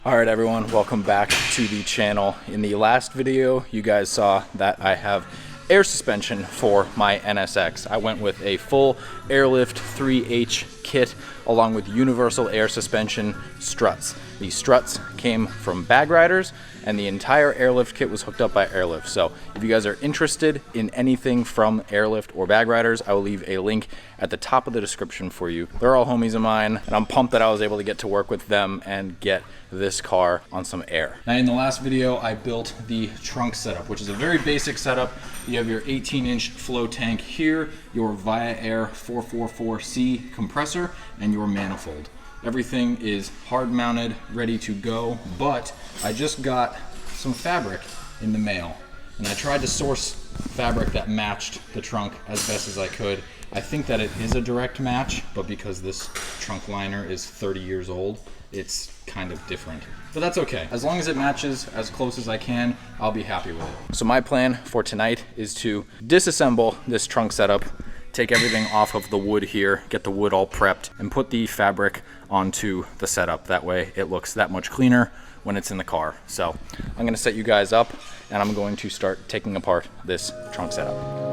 All right, everyone, welcome back to the channel. In the last video, you guys saw that I have air suspension for my NSX. I went with a full Airlift 3H kit along with universal air suspension struts. These struts came from Bagriders, and the entire Airlift kit was hooked up by Airlift. So if you guys are interested in anything from Airlift or Bagriders, I will leave a link at the top of the description for you. They're all homies of mine, and I'm pumped that I was able to get to work with them and get this car on some air. Now, in the last video, I built the trunk setup, which is a very basic setup. You have your 18-inch flow tank here, your Via Air 444C compressor, and your manifold. Everything is hard mounted, ready to go, but I just got some fabric in the mail, and I tried to source fabric that matched the trunk as best as I could. I think that it is a direct match, but because this trunk liner is 30 years old, it's kind of different. But that's okay. As long as it matches as close as I can, I'll be happy with it. So my plan for tonight is to disassemble this trunk setup, take everything off of the wood here, get the wood all prepped, and put the fabric onto the setup. That way it looks that much cleaner when it's in the car. So I'm gonna set you guys up, and I'm going to start taking apart this trunk setup.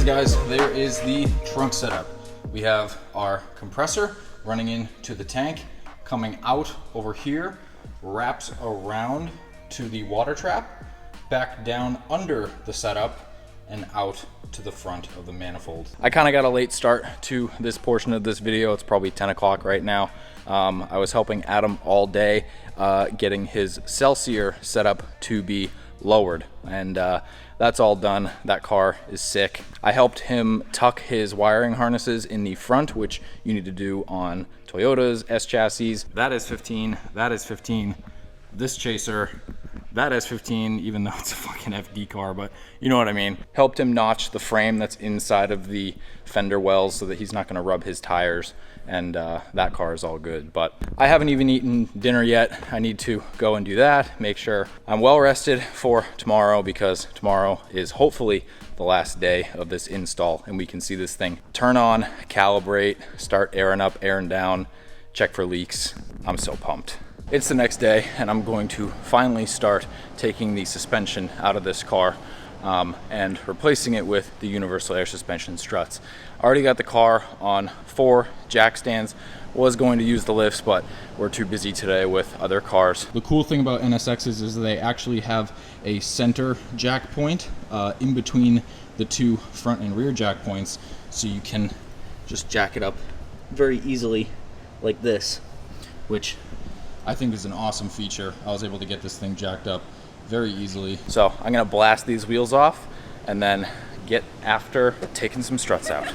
Guys, there is the trunk setup. We have our compressor running into the tank, coming out over here, wraps around to the water trap, back down under the setup, and out to the front of the manifold. I kind of got a late start to this portion of this video. It's probably 10 o'clock right now. I was helping Adam all day getting his Celsior setup to be lowered, and that's all done. That car is sick. I helped him tuck his wiring harnesses in the front, which you need to do on Toyotas, S chassis. That is 15, that is 15. This Chaser, that is 15, even though it's a fucking FD car, but you know what I mean. Helped him notch the frame that's inside of the fender wells so that he's not gonna rub his tires, and that car is all good. But I haven't even eaten dinner yet. I need to go and do that, make sure I'm well rested for tomorrow, because tomorrow is hopefully the last day of this install and we can see this thing turn on, calibrate, start airing up, airing down, check for leaks. I'm so pumped. It's the next day, and I'm going to finally start taking the suspension out of this car and replacing it with the universal air suspension struts. I already got the car on 4 jack stands. Was going to use the lifts, but we're too busy today with other cars. The cool thing about NSXs is they actually have a center jack point in between the 2 front and rear jack points, so you can just jack it up very easily like this, which I think is an awesome feature. I was able to get this thing jacked up very easily. So I'm gonna blast these wheels off and then get after taking some struts out.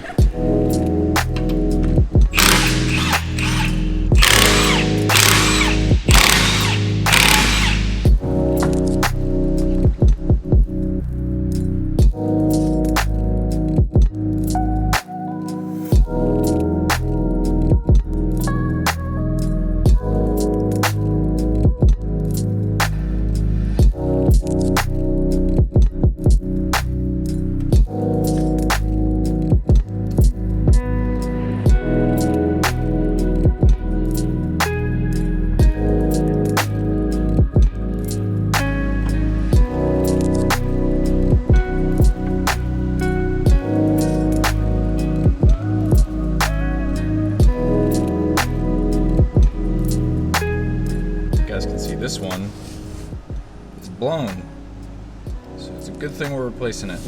a good thing we're replacing it.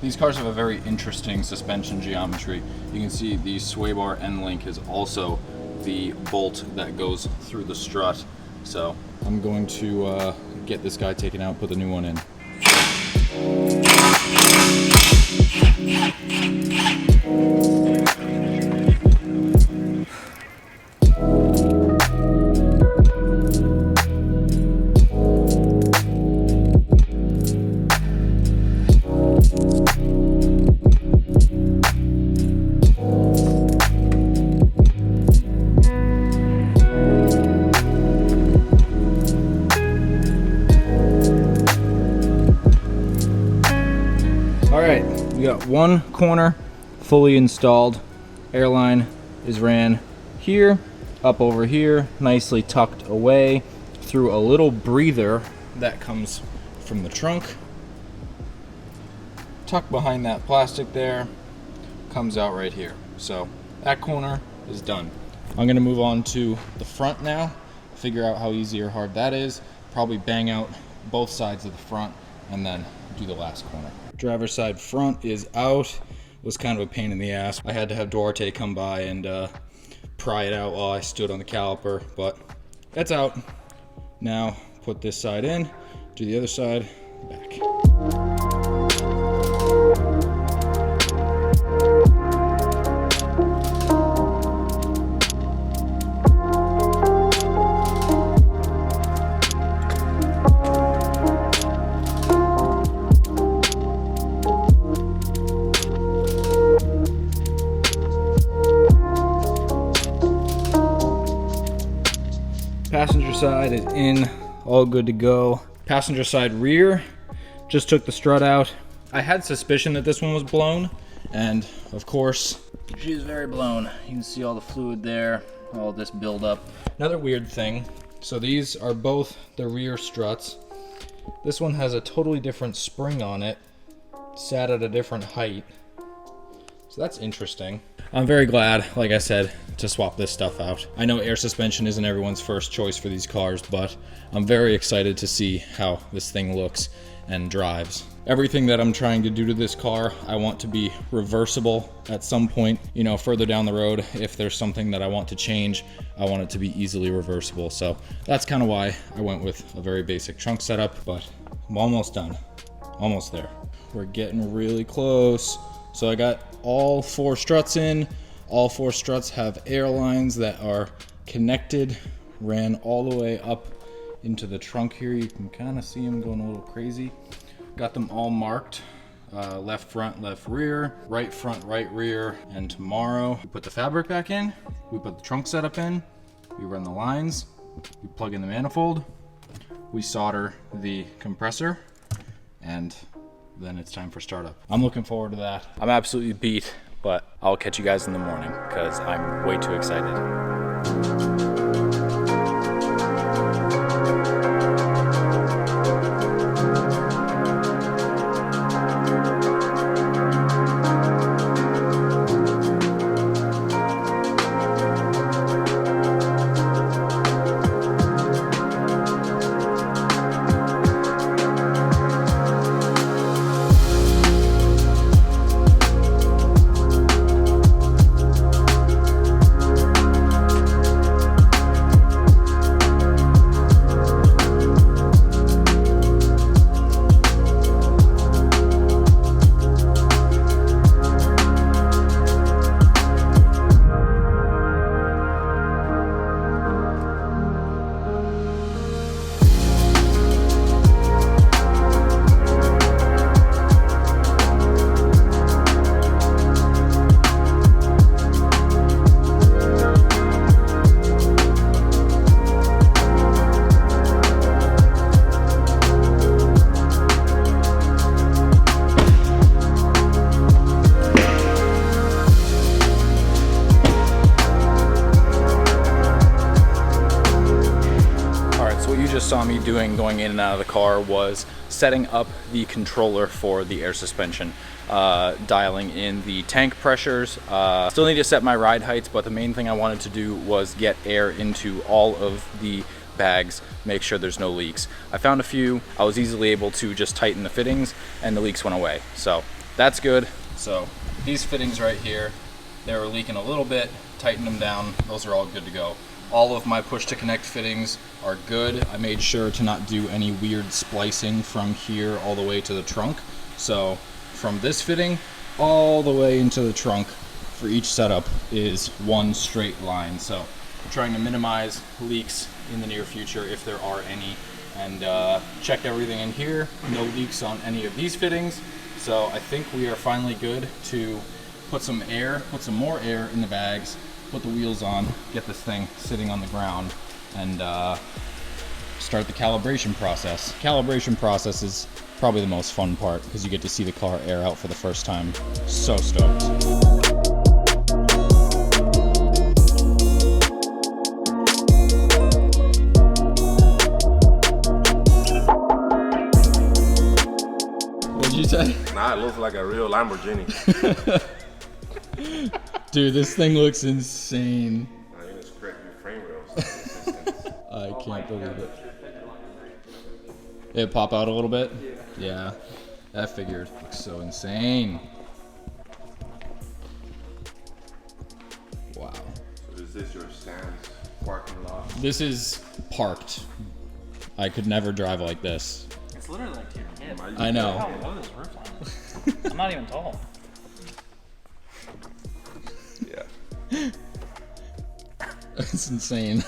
These cars have a very interesting suspension geometry. You can see the sway bar end link is also the bolt that goes through the strut. So I'm going to get this guy taken out, put the new one in. We got one corner fully installed. Airline is ran here, up over here, nicely tucked away through a little breather that comes from the trunk. Tucked behind that plastic there, comes out right here. So that corner is done. I'm gonna move on to the front now, figure out how easy or hard that is, probably bang out both sides of the front and then do the last corner. Driver's side front is out. Was kind of a pain in the ass. I had to have Duarte come by and pry it out while I stood on the caliper, but that's out. Now put this side in, do the other side, back. Passenger side is in, all good to go. Passenger side rear, just took the strut out. I had suspicion that this one was blown, and of course, she is very blown. You can see all the fluid there, all this buildup. Another weird thing, so these are both the rear struts. This one has a totally different spring on it, sat at a different height. So that's interesting. I'm very glad, like I said, to swap this stuff out. I know air suspension isn't everyone's first choice for these cars, but I'm very excited to see how this thing looks and drives. Everything that I'm trying to do to this car, I want to be reversible at some point, you know, further down the road. If there's something that I want to change, I want it to be easily reversible. So that's kind of why I went with a very basic trunk setup, but I'm almost done, almost there. We're getting really close. So I got all 4 struts in. All 4 struts have air lines that are connected, ran all the way up into the trunk here. You can kind of see them going a little crazy. Got them all marked, left front, left rear, right front, right rear. And tomorrow we put the fabric back in, we put the trunk setup in, we run the lines, we plug in the manifold, we solder the compressor, and then it's time for startup. I'm looking forward to that. I'm absolutely beat, but I'll catch you guys in the morning because I'm way too excited. Saw me doing going in and out of the car was setting up the controller for the air suspension, dialing in the tank pressures. Still need to set my ride heights, but the main thing I wanted to do was get air into all of the bags, make sure there's no leaks. I found a few. I was easily able to just tighten the fittings and the leaks went away. So that's good. So these fittings right here, they were leaking a little bit, tightened them down. Those are all good to go. All of my push to connect fittings are good. I made sure to not do any weird splicing from here all the way to the trunk. So from this fitting all the way into the trunk for each setup is one straight line. So I'm trying to minimize leaks in the near future if there are any, and checked everything in here. No leaks on any of these fittings. So I think we are finally good to put some more air in the bags, put the wheels on, get this thing sitting on the ground, and start the calibration process. Calibration process is probably the most fun part because you get to see the car air out for the first time. So stoked. What'd you say? Nah, it looks like a real Lamborghini. Dude, this thing looks insane. I think it's correct new frame rails. I can't believe it. It pop out a little bit? Yeah. That figured. Looks so insane. Wow. So is this your Sam's parking lot? This is parked. I could never drive like this. It's literally like to your hip. I know. Look how low this roof line is. I'm not even tall. Yeah. It's insane.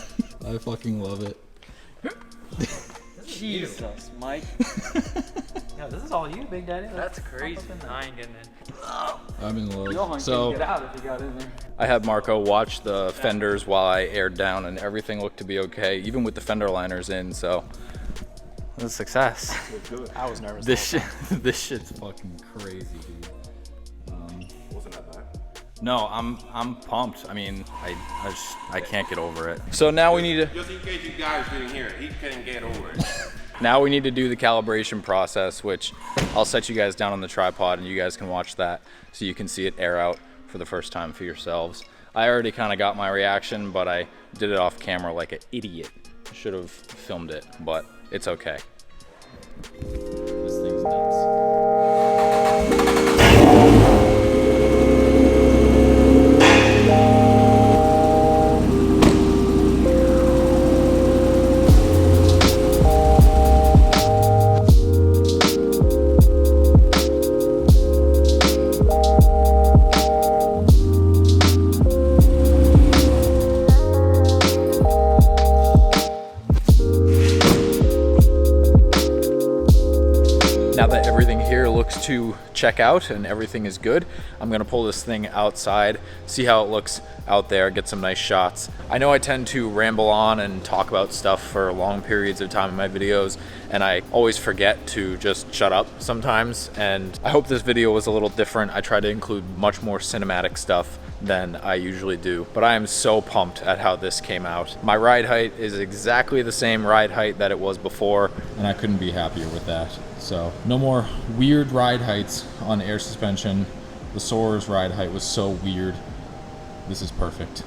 I fucking love it. Jesus, Mike. Yeah, this is all you, Big Daddy. That's crazy. I ain't getting in. I'm in love. Johan So couldn't get out if he got in there. I had Marco watch the fenders while I aired down, and everything looked to be okay, even with the fender liners in. So it was a success. I was nervous. This shit's fucking crazy, dude. Wasn't that bad? No, I'm pumped. I mean, I can't get over it. So now we need to. Just in case you guys didn't hear it, he couldn't get over it. Now we need to do the calibration process, which I'll set you guys down on the tripod and you guys can watch that so you can see it air out for the first time for yourselves. I already kind of got my reaction, but I did it off camera like an idiot. Should have filmed it, but it's okay. This thing's nuts. Now that everything here looks to check out and everything is good, I'm gonna pull this thing outside, see how it looks out there, get some nice shots. I know I tend to ramble on and talk about stuff for long periods of time in my videos, and I always forget to just shut up sometimes, and I hope this video was a little different. I try to include much more cinematic stuff than I usually do, but I am so pumped at how this came out. My ride height is exactly the same ride height that it was before, and I couldn't be happier with that. So no more weird ride heights on air suspension. The Soarer's ride height was so weird. This is perfect.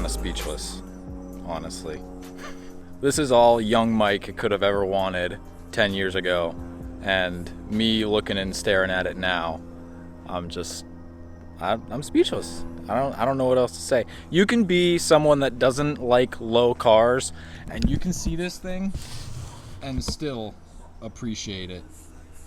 Speechless, honestly. This is all young Mike could have ever wanted 10 years ago, and me looking and staring at it now, I'm speechless. I don't know what else to say. You can be someone that doesn't like low cars, and you can see this thing and still appreciate it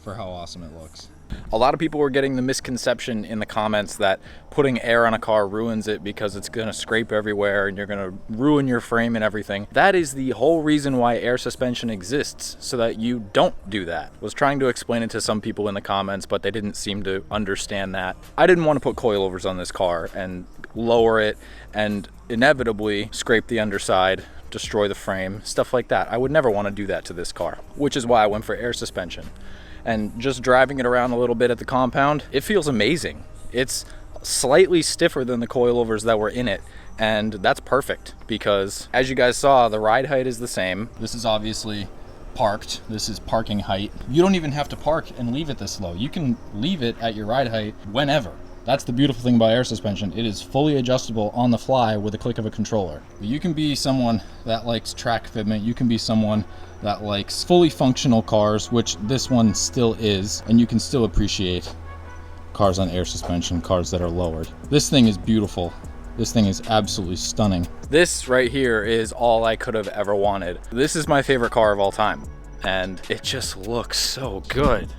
for how awesome it looks. A lot of people were getting the misconception in the comments that putting air on a car ruins it because it's going to scrape everywhere and you're going to ruin your frame and everything. That is the whole reason why air suspension exists, so that you don't do that. I was trying to explain it to some people in the comments, but they didn't seem to understand that. I didn't want to put coilovers on this car and lower it and inevitably scrape the underside, destroy the frame, stuff like that. I would never want to do that to this car, which is why I went for air suspension. And just driving it around a little bit at the compound, it feels amazing. It's slightly stiffer than the coilovers that were in it, and that's perfect because, as you guys saw, the ride height is the same. This is obviously parked. This is parking height. You don't even have to park and leave it this low. You can leave it at your ride height whenever. That's the beautiful thing about air suspension. It is fully adjustable on the fly with a click of a controller. You can be someone that likes track fitment. You can be someone that likes fully functional cars, which this one still is, and you can still appreciate cars on air suspension, cars that are lowered. This thing is beautiful. This thing is absolutely stunning. This right here is all I could have ever wanted. This is my favorite car of all time, and it just looks so good.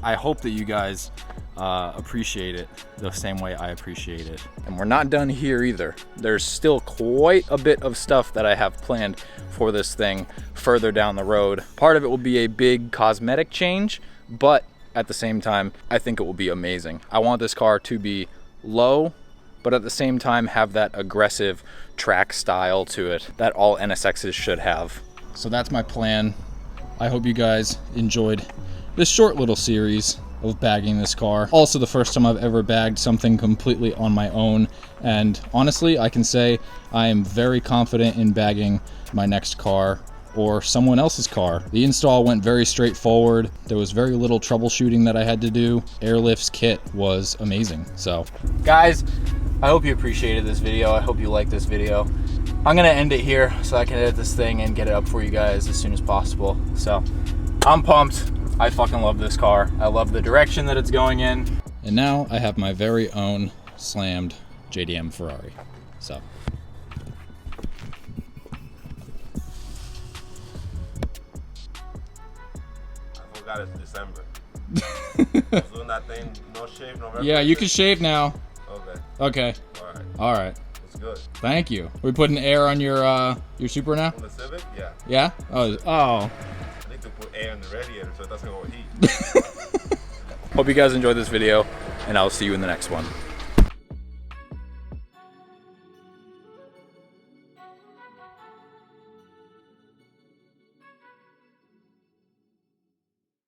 I hope that you guys appreciate it the same way I appreciate it. And we're not done here either. There's still quite a bit of stuff that I have planned for this thing further down the road. Part of it will be a big cosmetic change, but at the same time, I think it will be amazing. I want this car to be low, but at the same time have that aggressive track style to it that all NSXs should have. So that's my plan. I hope you guys enjoyed this short little series of bagging this car. Also the first time I've ever bagged something completely on my own, and honestly I can say I am very confident in bagging my next car or someone else's car. The install went very straightforward. There was very little troubleshooting that I had to do. Airlift's kit was amazing. So guys, I hope you appreciated this video. I hope you liked this video. I'm gonna end it here so I can edit this thing and get it up for you guys as soon as possible. So I'm pumped. I fucking love this car. I love the direction that it's going in. And now I have my very own slammed JDM Ferrari. So. I forgot it's December. I was doing that thing, no shave, November. Yeah, you can shave now. Okay. Okay. All right. All right. It's good. Thank you. We putting air on your Supra now? On the Civic? Yeah. Yeah? Oh. I need to put air in the radiator so it doesn't go heat. Hope you guys enjoyed this video, and I'll see you in the next one.